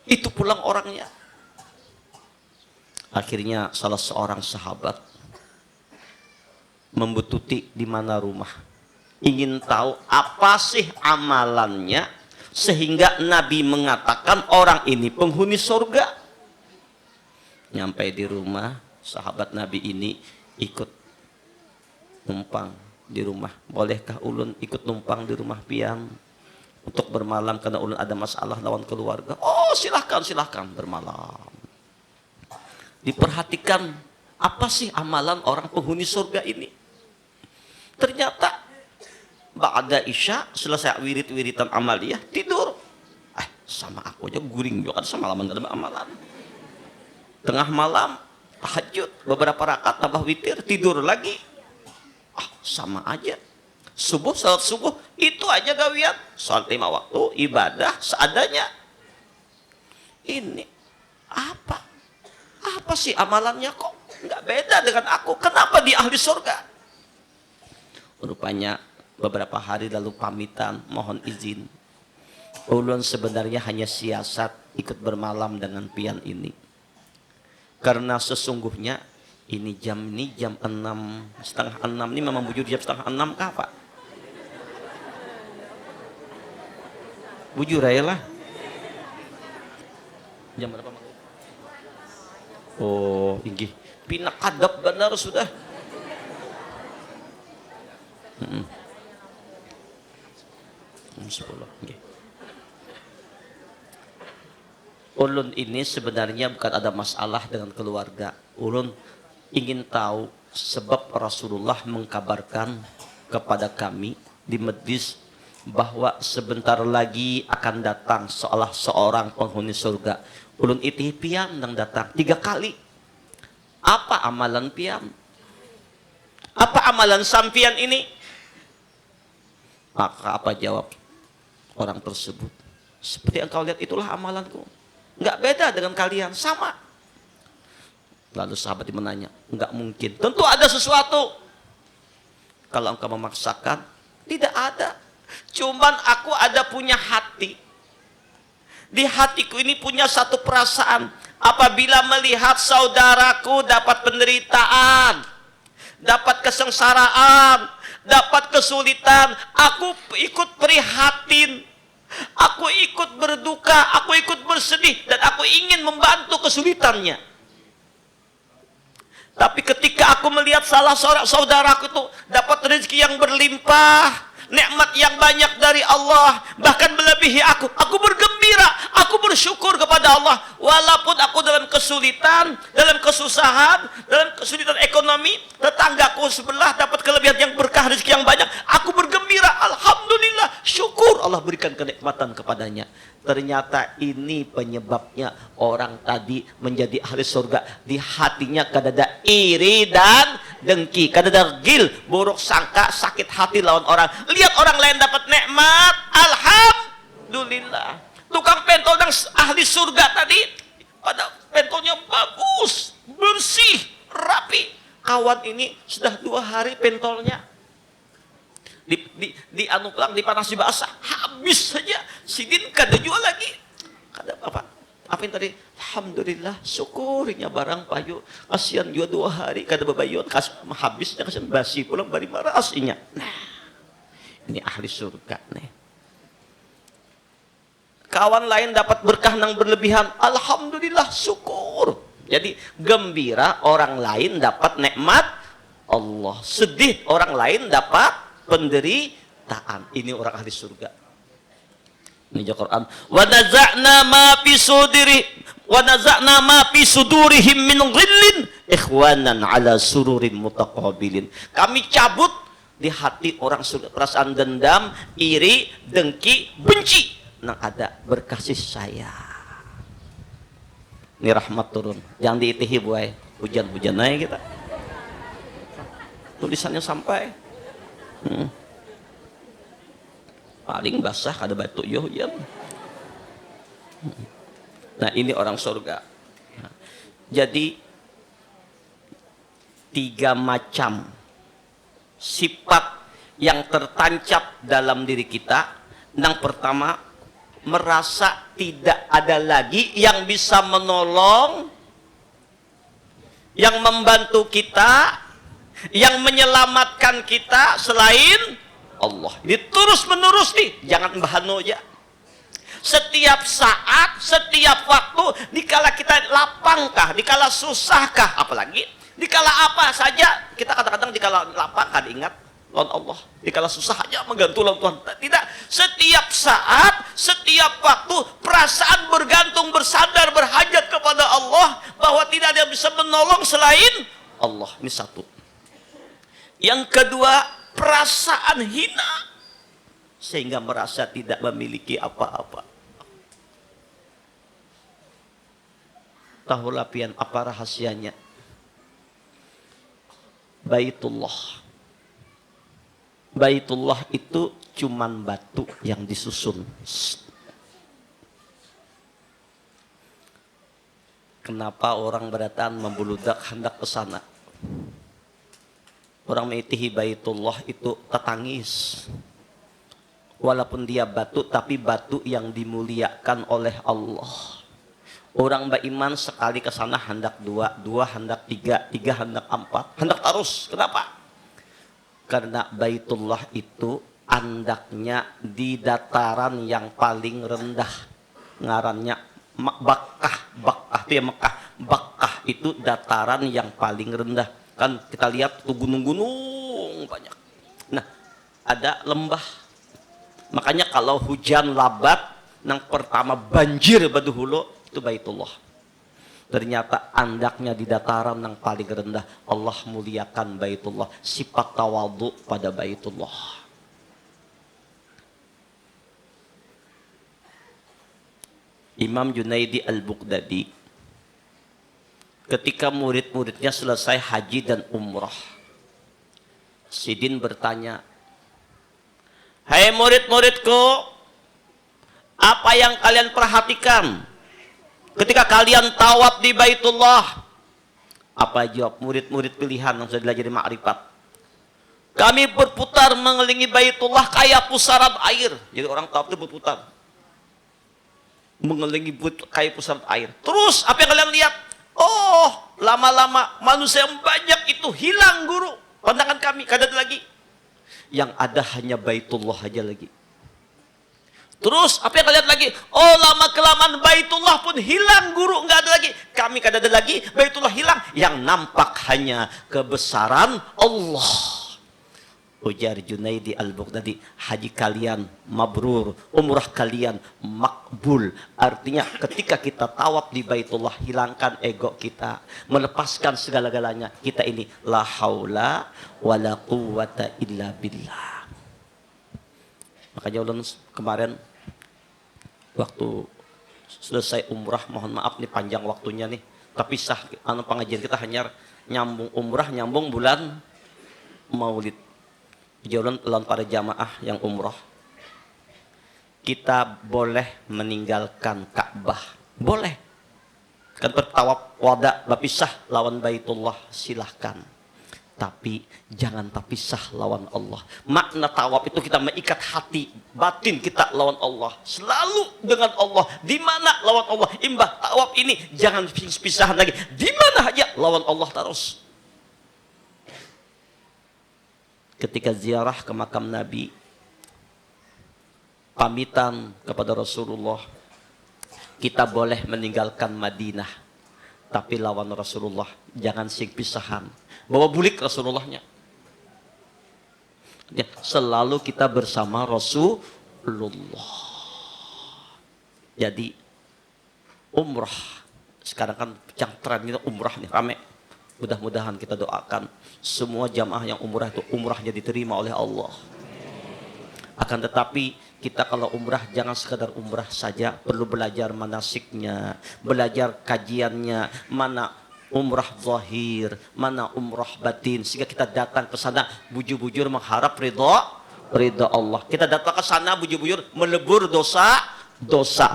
Itu pulang orangnya. Akhirnya salah seorang sahabat membututi di mana rumah, ingin tahu apa sih amalannya sehingga Nabi mengatakan orang ini penghuni surga. Nyampe di rumah, sahabat Nabi ini ikut numpang di rumah. Bolehkah ulun ikut numpang di rumah pian untuk bermalam karena ulun ada masalah lawan keluarga? Oh silahkan bermalam. Diperhatikan apa sih amalan orang penghuni surga ini. Ternyata ba'da isya selesai wirid-wiritan amaliyah tidur. Sama aku aja guring juga kan semalaman gak ada amalan. Tengah malam tahajud beberapa rakaat tambah witir, tidur lagi. Sama aja. Salat subuh itu aja gawian. Salat 5 waktu, ibadah seadanya. Ini apa sih amalannya kok nggak beda dengan aku? Kenapa di ahli surga? Rupanya beberapa hari lalu pamitan, mohon izin. Ulun sebenarnya hanya siasat ikut bermalam dengan pian ini. Karena sesungguhnya ini jam 6, setengah 6 ini memang bujur jam setengah 6 kah Pak? Bujur aja lah. Jam berapa? Oh, inggih. Pinakadap benar sudah. Heeh. 10. Inggih. Ulun ini sebenarnya bukan ada masalah dengan keluarga. Ulun ingin tahu sebab Rasulullah mengkabarkan kepada kami di majlis bahwa sebentar lagi akan datang seorang penghuni surga. Ulun iti pian nang datang 3 kali. Apa amalan pian? Apa amalan sampian ini? Maka apa jawab orang tersebut? Seperti yang kau lihat itulah amalanku. Enggak beda dengan kalian, sama. Lalu sahabat menanya, enggak mungkin. Tentu ada sesuatu. Kalau engkau memaksakan, tidak ada. Cuman aku ada punya hati. Di hatiku ini punya satu perasaan. Apabila melihat saudaraku dapat penderitaan, dapat kesengsaraan, dapat kesulitan, aku ikut prihatin. Aku ikut berduka, aku ikut bersedih, dan aku ingin membantu kesulitannya. Tapi ketika aku melihat salah seorang saudaraku itu dapat rezeki yang berlimpah, nikmat yang banyak dari Allah, bahkan melebihi aku bergembira, aku bersyukur kepada Allah. Walaupun aku dalam kesulitan, dalam kesusahan, dalam kesulitan ekonomi, tetanggaku sebelah dapat kelebihan yang berkah, rezeki yang banyak, aku bergembira, alhamdulillah, syukur Allah berikan kenikmatan kepadanya. Ternyata ini penyebabnya orang tadi menjadi ahli surga. Di hatinya kadada iri dan dengki, kadada gil, buruk sangka, sakit hati lawan orang. Lihat orang lain dapat nikmat, alhamdulillah. Tukang pentol yang ahli surga tadi, pada pentolnya bagus, bersih, rapi. Kawan ini sudah 2 hari pentolnya di anu pelang dipanasi basah, habis saja. Sidin kada jual lagi. Kada apa yang tadi? Alhamdulillah, syukurnya barang payu. Kasihan juga 2 hari kada bebayun, habisnya kasihan basi pulang bari marasinya. Nah, ini ahli surga nih. Kawan lain dapat berkah nang berlebihan, alhamdulillah, syukur. Jadi gembira orang lain dapat nikmat Allah, sedih orang lain dapat penderitaan. Ini orang ahli surga. Ini Al-Quran. Wa naza'na ma fi sudurihim min ghillin ikhwanan ala sururin mutaqabilin. Kami cabut di hati orang surga perasaan dendam, iri, dengki, benci. Nang ada berkasih sayang. Ini rahmat turun. Jangan diitihi buai. Hujan-hujan aja kita. Tulisannya sampai. Paling basah kada batu yo hujan. Nah, ini orang surga. Jadi 3 macam sifat yang tertancap dalam diri kita. Yang pertama, merasa tidak ada lagi yang bisa menolong, yang membantu kita, yang menyelamatkan kita selain Allah. Ini terus menerus nih, jangan bahano aja. Setiap saat, setiap waktu, dikala kita lapangkah, dikala susahkah, apalagi dikala apa saja, kita kadang-kadang dikala lapang kada ingat lawan Allah, dikala susah aja menggantung lawan Tuhan. Tidak, setiap saat, setiap waktu, perasaan bergantung, bersandar, berhajat kepada Allah, bahwa tidak ada yang bisa menolong selain Allah. Ini satu. Yang kedua, perasaan hina, sehingga merasa tidak memiliki apa-apa. Tahulah pian apa rahasianya? Baitullah itu cuman batu yang disusun. Kenapa orang berdatang membuludak hendak ke sana? Orang mengitihi Baitullah itu tetangis. Walaupun dia batu, tapi batu yang dimuliakan oleh Allah. Orang beriman sekali ke sana hendak 2, 2 hendak 3, 3 hendak 4, hendak terus. Kenapa? Karena Baitullah itu andaknya di dataran yang paling rendah. Ngarannya Bakkah, Bakkah itu ya Mekah. Bakkah itu dataran yang paling rendah. Kan kita lihat tuh gunung-gunung banyak. Nah, ada lembah. Makanya kalau hujan labat, yang pertama banjir baduhulo itu Baitullah. Ternyata andaknya di dataran yang paling rendah. Allah muliakan Baitullah. Sifat tawadhu pada Baitullah. Imam Junaidi Al-Baghdadi ketika murid-muridnya selesai haji dan umrah, Sidin bertanya, "Hai murid-muridku, apa yang kalian perhatikan ketika kalian tawaf di Baitullah?" Apa jawab murid-murid pilihan yang sudah belajar di Ma'rifat? "Kami berputar mengelilingi Baitullah kayak pusaran air." Jadi orang tawaf itu berputar mengelilingi kayak pusaran air. Terus apa yang kalian lihat? Oh, lama-lama manusia yang banyak itu hilang, guru. Pandangan kami, kada ada lagi. Yang ada hanya Baitullah aja lagi. Terus apa yang kalian lagi? Oh, lama-kelamaan Baitullah pun hilang, guru. Nggak ada lagi. Kami kada ada lagi. Baitullah hilang. Yang nampak hanya kebesaran Allah. Ujar Junaidi Al-Baghdadi, haji kalian mabrur, umrah kalian makbul. Artinya ketika kita tawaf di Baitullah, hilangkan ego kita, melepaskan segala-galanya. Kita ini la haula wala quwwata illa billah. Makanya ulun kemarin waktu selesai umrah, mohon maaf nih panjang waktunya nih, tapi sah pengajian kita hanya nyambung umrah, nyambung bulan Maulid. Jalan para jamaah yang umrah, kita boleh meninggalkan Ka'bah, boleh kan, bertawaf wada berpisah lawan Baitullah, silahkan, tapi jangan terpisah lawan Allah. Makna tawaf itu kita mengikat hati batin kita lawan Allah, selalu dengan Allah. Di mana lawan Allah, imbah tawaf ini jangan pisahan lagi, di mana aja lawan Allah terus. Ketika ziarah ke makam Nabi, pamitan kepada Rasulullah, kita boleh meninggalkan Madinah, tapi lawan Rasulullah jangan pisahan. Bawa bulik Rasulullahnya. Ya, selalu kita bersama Rasulullah. Jadi umrah sekarang kan yang tren itu umrah nih rame. Mudah-mudahan kita doakan semua jamaah yang umrah itu umrahnya diterima oleh Allah. Akan tetapi kita kalau umrah jangan sekadar umrah saja, perlu belajar manasiknya, belajar kajiannya, mana umrah zahir, mana umrah batin, sehingga kita datang ke sana bujur-bujur mengharap ridha Allah. Kita datang ke sana bujur-bujur melebur dosa,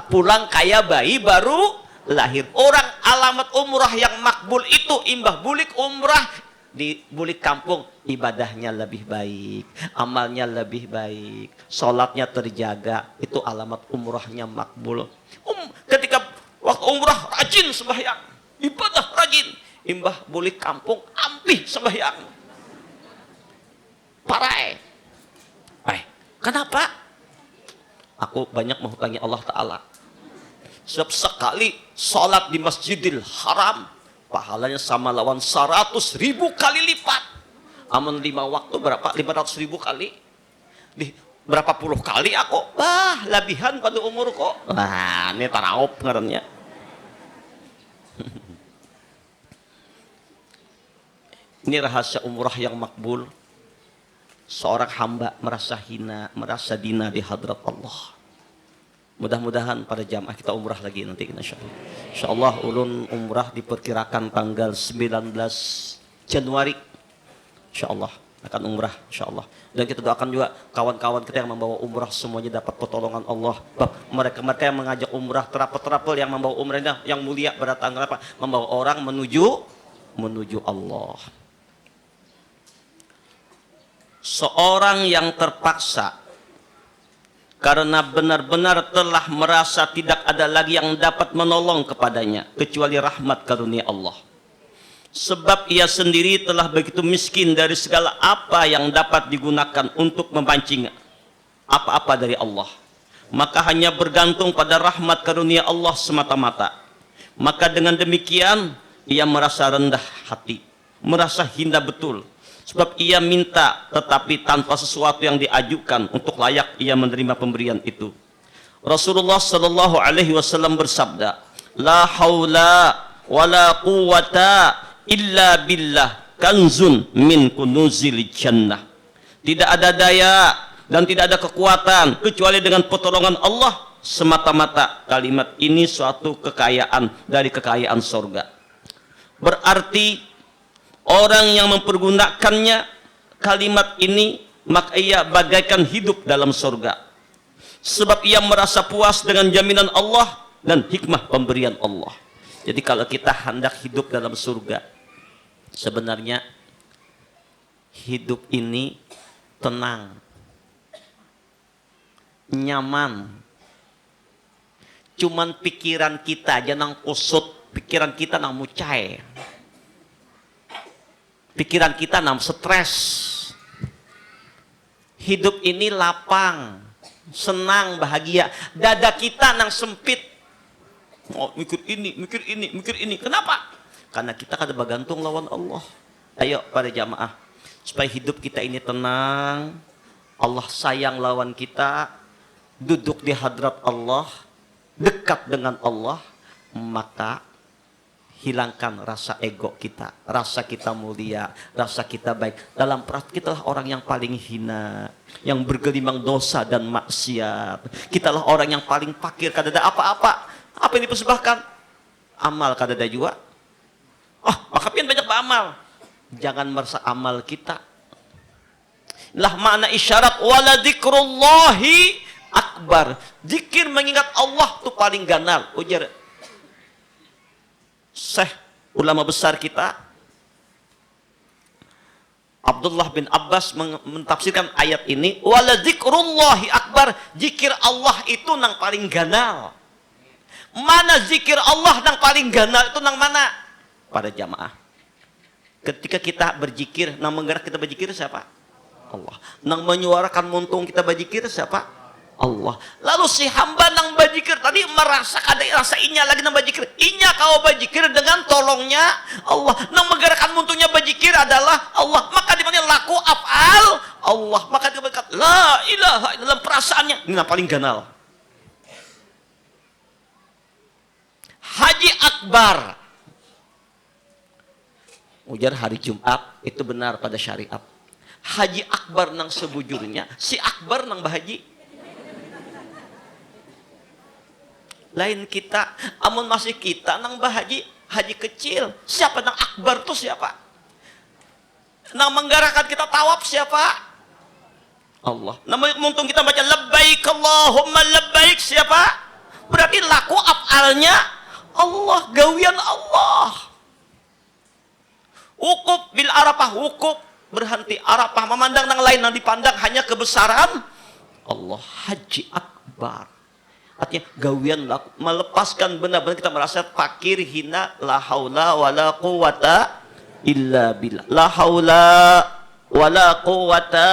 pulang kayak bayi baru lahir. Orang alamat umrah yang makbul itu imbah bulik umrah di bulik kampung, ibadahnya lebih baik, amalnya lebih baik, sholatnya terjaga, itu alamat umrahnya makbul. Ketika waktu umrah rajin sembahyang, ibadah rajin, imbah bulik kampung ampih sembahyang. Parai. Kenapa? Aku banyak menghutangi Allah Ta'ala. Sebab sekali sholat di Masjidil Haram, pahalanya sama lawan 100.000 kali lipat. Amun 5 waktu berapa? 500.000 kali. Berapa puluh kali aku? Wah, lebihan pada umur kok. Wah, ini tarawub ngarannya. Ini rahasia umrah yang makbul. Seorang hamba merasa hina, merasa dina di hadrat Allah. Mudah-mudahan pada jamaah kita umrah lagi nanti insyaallah. Insyaallah ulun umrah diperkirakan tanggal 19 Januari. Insyaallah akan umrah insyaallah. Dan kita doakan juga kawan-kawan kita yang membawa umrah semuanya dapat pertolongan Allah. Mereka yang mengajak umrah terapel yang membawa umrahnya yang mulia berdatang apa? Membawa orang menuju Allah. Seorang yang terpaksa karena benar-benar telah merasa tidak ada lagi yang dapat menolong kepadanya kecuali rahmat karunia Allah. Sebab ia sendiri telah begitu miskin dari segala apa yang dapat digunakan untuk memancing apa-apa dari Allah. Maka hanya bergantung pada rahmat karunia Allah semata-mata. Maka dengan demikian ia merasa rendah hati, merasa hina betul. Sebab ia minta tetapi tanpa sesuatu yang diajukan untuk layak ia menerima pemberian itu. Rasulullah sallallahu alaihi wasallam bersabda, "La haula wala quwata illa billah kanzun min kunuzil jannah." Tidak ada daya dan tidak ada kekuatan kecuali dengan pertolongan Allah. Semata-mata kalimat ini suatu kekayaan dari kekayaan sorga. Berarti orang yang mempergunakannya kalimat ini, maka ia bagaikan hidup dalam sorga. Sebab ia merasa puas dengan jaminan Allah dan hikmah pemberian Allah. Jadi kalau kita hendak hidup dalam surga, sebenarnya hidup ini tenang, nyaman. Cuman pikiran kita aja nang kusut, pikiran kita nang mucai, pikiran kita nang stres. Hidup ini lapang, senang, bahagia. Dada kita nang sempit. Oh, mikir ini, mikir ini, mikir ini. Kenapa? Karena kita kada bergantung lawan Allah. Ayo para jamaah, supaya hidup kita ini tenang, Allah sayang lawan kita, duduk di hadrat Allah, dekat dengan Allah, maka hilangkan rasa ego kita, rasa kita mulia, rasa kita baik. Dalam perasaan kita lah orang yang paling hina, yang bergelimang dosa dan maksiat. Kita lah orang yang paling fakir, kada ada apa-apa. Apa yang dipersembahkan? Amal kada ada juga. Maka pian banyak beramal. Jangan merasa amal kita. Lah makna isyarat wala dzikrullahi akbar. Zikir mengingat Allah itu paling ganal. Ujar Syekh ulama besar kita Abdullah bin Abbas mentafsirkan ayat ini, wala dzikrullahi akbar. Zikir Allah itu nang paling ganal. Mana zikir Allah nang paling ganal itu nang mana? Pada jamaah, ketika kita berzikir, nang menggerak kita berzikir siapa? Allah. Nang menyuarakan muntung kita berzikir siapa? Allah. Lalu si hamba nang berzikir tadi merasa ada rasa inya lagi nang berzikir. Inya kau berzikir dengan tolongnya Allah. Nang menggerakkan muntungnya berzikir adalah Allah. Maka dipanggil laku af'al Allah. Maka dia berkata la ilaha dalam perasaannya. Ini yang paling ganal. Haji akbar. Ujar hari Jumat itu benar pada syariat. Haji akbar nang sebujurnya, si akbar nang bahaji. Lain kita, amun masih kita nang bahaji, haji kecil. Siapa nang akbar tuh siapa? Nang menggerakkan kita tawaf siapa? Allah. Nama muntung kita baca labbaik Allahumma labbaik siapa? Berarti laku af'alnya Allah, gawian Allah. Wukuf bil Arafah, wukuf berhenti Arafah, memandang yang lain yang dipandang hanya kebesaran Allah. Haji akbar artinya gawian laku, melepaskan benar-benar kita merasa fakir, hina, la haula wala quwata illa billah, la haula wala quwata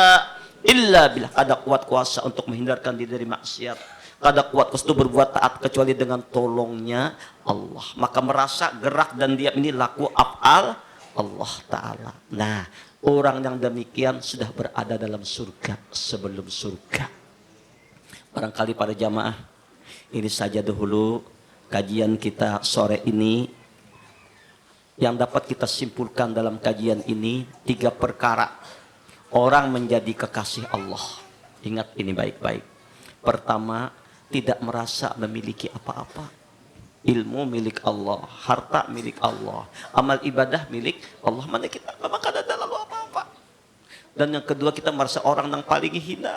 illa billah. Ada kuat kuasa untuk menghindarkan diri dari maksiat, kada kuat kuasa untuk berbuat taat kecuali dengan tolongnya Allah. Maka merasa gerak dan diam ini laku af'al Allah Ta'ala. Nah, orang yang demikian sudah berada dalam surga sebelum surga. Barangkali pada jamaah, ini saja dahulu kajian kita sore ini. Yang dapat kita simpulkan dalam kajian ini 3 perkara orang menjadi kekasih Allah. Ingat ini baik-baik. Pertama, tidak merasa memiliki apa-apa. Ilmu milik Allah, harta milik Allah, amal ibadah milik Allah. Mana kita memang kada ada lalu apa-apa. Dan yang kedua, kita merasa orang yang paling hina.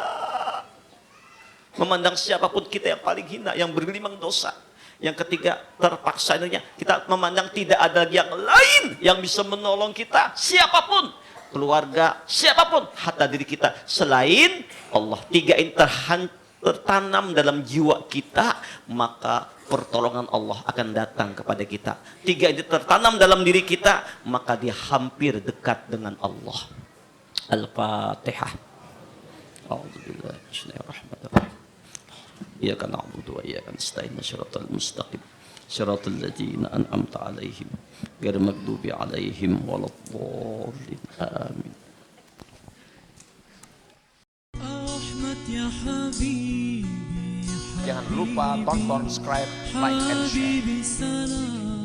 Memandang siapapun kita yang paling hina, yang bergelimang dosa. Yang ketiga, terpaksa kita memandang tidak ada yang lain yang bisa menolong kita, siapapun, keluarga, siapapun, hatta diri kita selain Allah. 3 ini tertanam dalam jiwa kita, maka pertolongan Allah akan datang kepada kita. 3 ini tertanam dalam diri kita, maka dia hampir dekat dengan Allah. Al-Fatihah. A'udzubillahi minasyaitonir rajim. Iyyaka na'budu wa iyyaka nasta'in. Shiratal mustaqim. صراط الذين أنعمت عليهم غير المغضوب عليهم ولا الضالين آمين. Jangan lupa tonton, subscribe, like, and share.